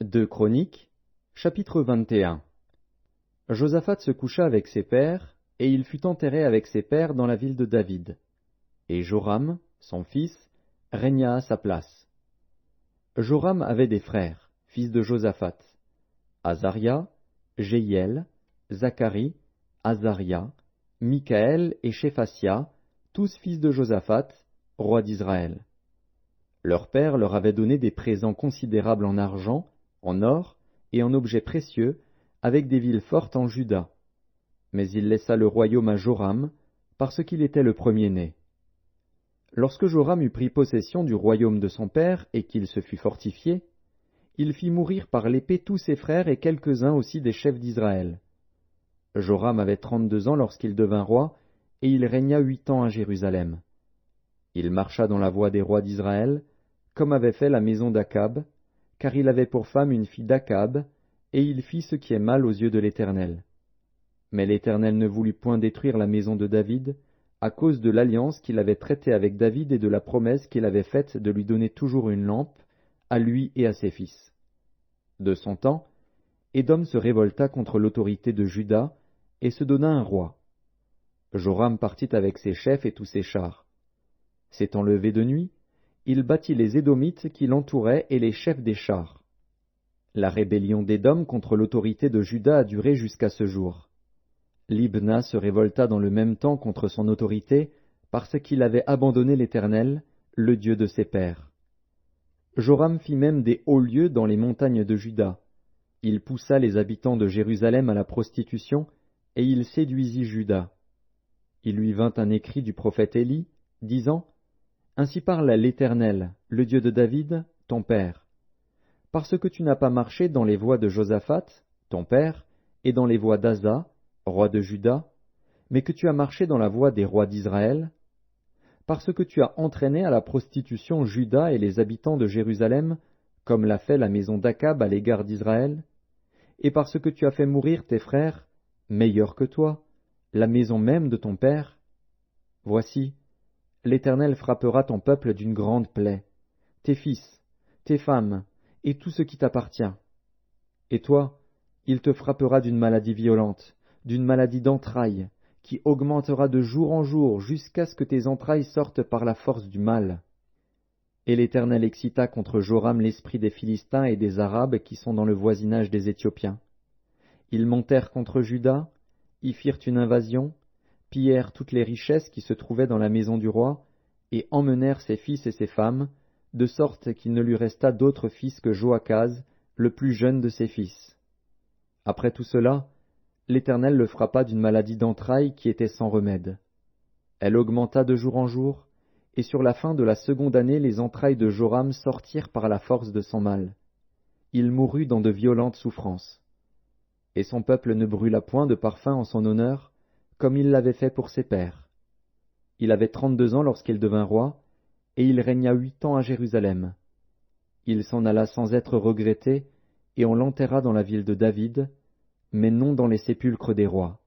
Deux Chroniques, chapitre 21. Josaphat se coucha avec ses pères, et il fut enterré avec ses pères dans la ville de David. Et Joram, son fils, régna à sa place. Joram avait des frères, fils de Josaphat: Azaria, Jéhiel, Zacharie, Azaria, Michaël et Shéphatia, tous fils de Josaphat, roi d'Israël. Leur père leur avait donné des présents considérables en argent, en or et en objets précieux, avec des villes fortes en Juda. Mais il laissa le royaume à Joram, parce qu'il était le premier-né. Lorsque Joram eut pris possession du royaume de son père et qu'il se fut fortifié, il fit mourir par l'épée tous ses frères et quelques-uns aussi des chefs d'Israël. Joram avait 32 ans lorsqu'il devint roi, et il régna 8 ans à Jérusalem. Il marcha dans la voie des rois d'Israël, comme avait fait la maison d'Akab, car il avait pour femme une fille d'Akab, et il fit ce qui est mal aux yeux de l'Éternel. Mais l'Éternel ne voulut point détruire la maison de David, à cause de l'alliance qu'il avait traitée avec David et de la promesse qu'il avait faite de lui donner toujours une lampe, à lui et à ses fils. De son temps, Édom se révolta contre l'autorité de Juda, et se donna un roi. Joram partit avec ses chefs et tous ses chars. S'étant levé de nuit, il battit les Édomites qui l'entouraient et les chefs des chars. La rébellion d'Édom contre l'autorité de Juda a duré jusqu'à ce jour. Libna se révolta dans le même temps contre son autorité, parce qu'il avait abandonné l'Éternel, le Dieu de ses pères. Joram fit même des hauts lieux dans les montagnes de Juda. Il poussa les habitants de Jérusalem à la prostitution, et il séduisit Juda. Il lui vint un écrit du prophète Élie, disant: Ainsi parle l'Éternel, le Dieu de David, ton père. Parce que tu n'as pas marché dans les voies de Josaphat, ton père, et dans les voies d'Asa, roi de Juda, mais que tu as marché dans la voie des rois d'Israël, parce que tu as entraîné à la prostitution Juda et les habitants de Jérusalem, comme l'a fait la maison d'Akab à l'égard d'Israël, et parce que tu as fait mourir tes frères, meilleurs que toi, la maison même de ton père, voici, l'Éternel frappera ton peuple d'une grande plaie, tes fils, tes femmes, et tout ce qui t'appartient. Et toi, il te frappera d'une maladie violente, d'une maladie d'entrailles, qui augmentera de jour en jour jusqu'à ce que tes entrailles sortent par la force du mal. Et l'Éternel excita contre Joram l'esprit des Philistins et des Arabes qui sont dans le voisinage des Éthiopiens. Ils montèrent contre Juda, y firent une invasion, pillèrent toutes les richesses qui se trouvaient dans la maison du roi, et emmenèrent ses fils et ses femmes, de sorte qu'il ne lui resta d'autre fils que Joachaz, le plus jeune de ses fils. Après tout cela, l'Éternel le frappa d'une maladie d'entrailles qui était sans remède. Elle augmenta de jour en jour, et sur la fin de la seconde année les entrailles de Joram sortirent par la force de son mal. Il mourut dans de violentes souffrances. Et son peuple ne brûla point de parfum en son honneur, comme il l'avait fait pour ses pères. Il avait 32 ans lorsqu'il devint roi, et il régna 8 ans à Jérusalem. Il s'en alla sans être regretté, et on l'enterra dans la ville de David, mais non dans les sépulcres des rois.